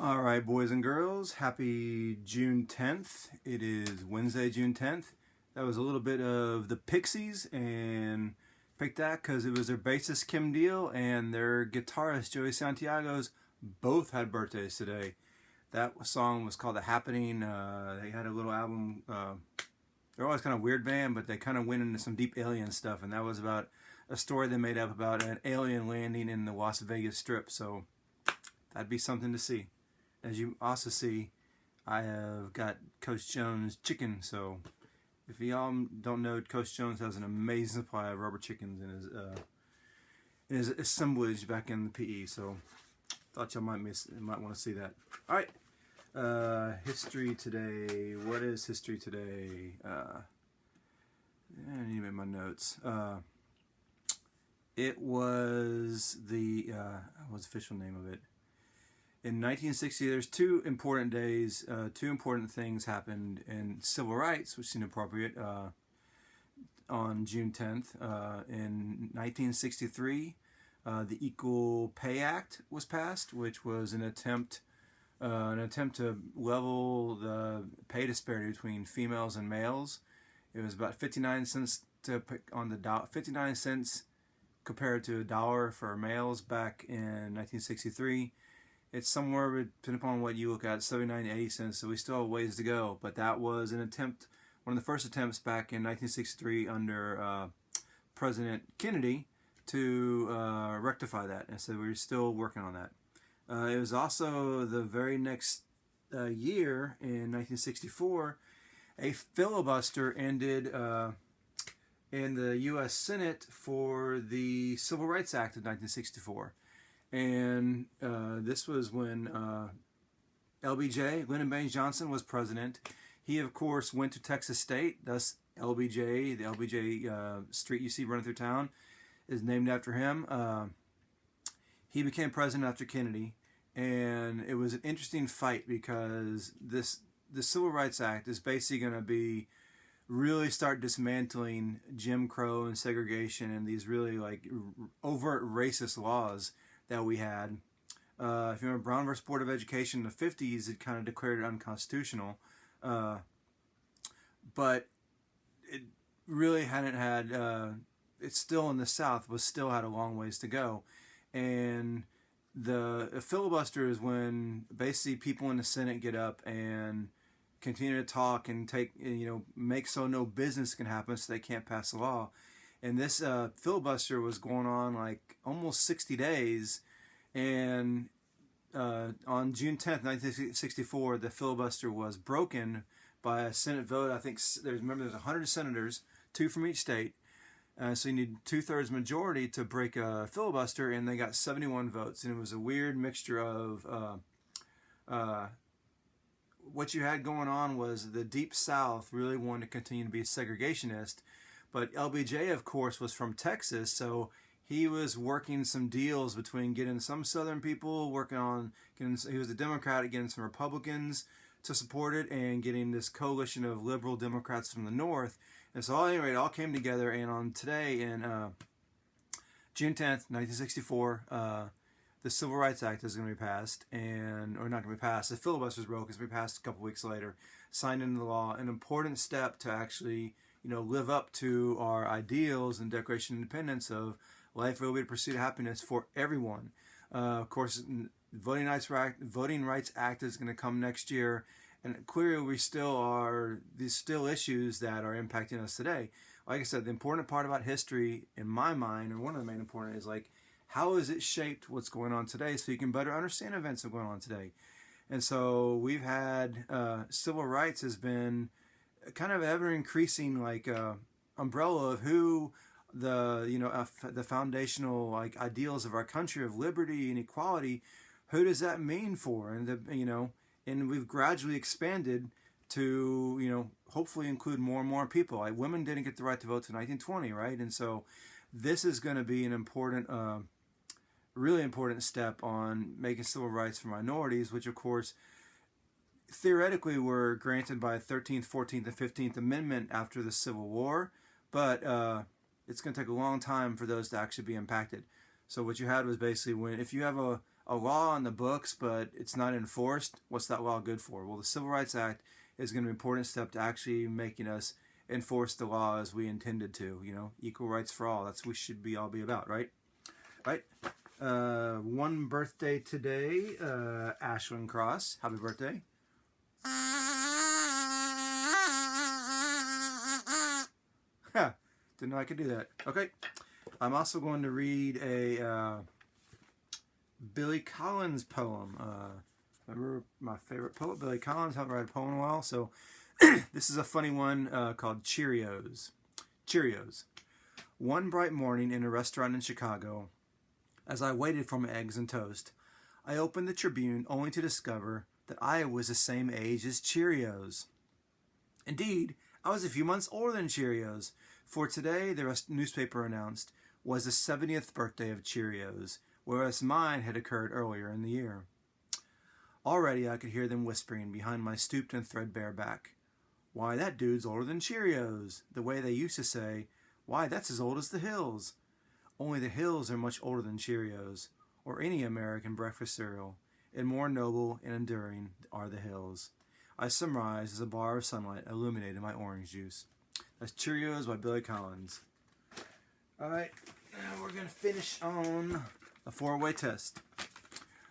All right, boys and girls, happy June 10th. It is Wednesday, June 10th. That was a little bit of the Pixies, and picked that because it was their bassist Kim Deal and their guitarist Joey Santiago's both had birthdays today. That song was called The Happening. They had a little album. They're always kind of weird band, but they kind of went into some deep alien stuff, and that was about a story they made up about an alien landing in the Las Vegas Strip. So that'd be something to see. As you also see, I have got Coach Jones chicken. So if y'all don't know, Coach Jones has an amazing supply of rubber chickens in his assemblage back in the PE. So thought y'all might want to see that. All right, history today. What is history today? I need to make my notes. It was what's the official name of it? In 1960, there's two important days, two important things happened in civil rights, which seemed appropriate, on June 10th. In 1963, the Equal Pay Act was passed, which was an attempt to level the pay disparity between females and males. It was about 59 cents on the 59 cents compared to $1 for males back in 1963. It's somewhere, depending upon what you look at, 79 to 80 cents, so we still have ways to go. But that was an attempt, one of the first attempts back in 1963 under President Kennedy to rectify that. And so we're still working on that. It was also the very next year, in 1964, a filibuster ended in the U.S. Senate for the Civil Rights Act of 1964. And this was when LBJ, Lyndon Baines Johnson, was president. He, of course, went to Texas State, thus LBJ, the LBJ street you see running through town, is named after him. He became president after Kennedy, and it was an interesting fight because the Civil Rights Act is basically going to be really start dismantling Jim Crow and segregation and these really like overt racist laws that we had. If you remember Brown versus Board of Education in the 50s, it kind of declared it unconstitutional. But it really hadn't had, it's still in the South, but still had a long ways to go. And the filibuster is when basically people in the Senate get up and continue to talk and make so no business can happen so they can't pass the law. And this filibuster was going on like almost 60 days. And on June 10th, 1964, the filibuster was broken by a Senate vote. I think there's 100 senators, 2 from each state. So you need 2/3 majority to break a filibuster, and they got 71 votes. And it was a weird mixture of what you had going on was the Deep South really wanted to continue to be a segregationist. But LBJ, of course, was from Texas, so he was working some deals between getting some Southern people, he was a Democrat, getting some Republicans to support it, and getting this coalition of liberal Democrats from the North. And so anyway, it all came together, and on today, in June 10th, 1964, the Civil Rights Act is going to be passed, or not going to be passed. The filibuster's broke. It's going to be passed a couple weeks later, signed into the law. An important step to actually live up to our ideals and Declaration of Independence of life, liberty, pursuit of happiness for everyone. Of course, Voting Rights Act is going to come next year, and clearly there's still issues that are impacting us today. Like I said, the important part about history, in my mind, or one of the main important, is like, how has it shaped what's going on today so you can better understand events that are going on today? And so we've had civil rights has been kind of ever increasing umbrella of who the foundational like ideals of our country of liberty and equality. Who does that mean for? And and we've gradually expanded to hopefully include more and more people. Like women didn't get the right to vote till 1920, right? And so this is going to be an important, really important step on making civil rights for minorities, which of course theoretically were granted by the 13th, 14th, and 15th Amendment after the Civil War, but it's going to take a long time for those to actually be impacted. So what you had was basically if you have a a law in the books, but it's not enforced, what's that law good for? Well, the Civil Rights Act is going to be an important step to actually making us enforce the law as we intended to. You know, equal rights for all. That's what we should be all be about, right? Right? One birthday today, Ashwin Cross. Happy birthday. Didn't know I could do that. Okay. I'm also going to read a Billy Collins poem. Remember my favorite poet, Billy Collins? Haven't read a poem in a while, so this is a funny one called Cheerios. Cheerios. One bright morning in a restaurant in Chicago, as I waited for my eggs and toast, I opened the Tribune only to discover that I was the same age as Cheerios. Indeed, I was a few months older than Cheerios, for today, the newspaper announced, was the 70th birthday of Cheerios, whereas mine had occurred earlier in the year. Already I could hear them whispering behind my stooped and threadbare back. Why, that dude's older than Cheerios, the way they used to say, why, that's as old as the hills. Only the hills are much older than Cheerios, or any American breakfast cereal, and more noble and enduring are the hills. I summarized as a bar of sunlight illuminated my orange juice. That's Cheerios by Billy Collins. Alright, now we're going to finish on the four-way test.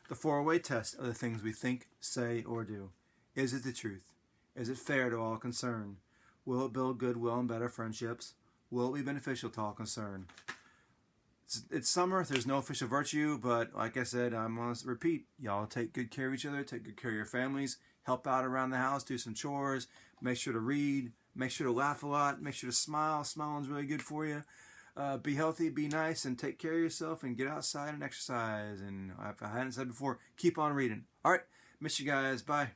The four-way test of the things we think, say, or do. Is it the truth? Is it fair to all concerned? Will it build goodwill and better friendships? Will it be beneficial to all concerned? It's summer, there's no official virtue, but like I said, I'm going to repeat. Y'all take good care of each other, take good care of your families, help out around the house, do some chores, make sure to read, make sure to laugh a lot, make sure to smile. Smiling's really good for you. Be healthy, be nice, and take care of yourself, and get outside and exercise. And if I hadn't said before, keep on reading. All right, miss you guys. Bye.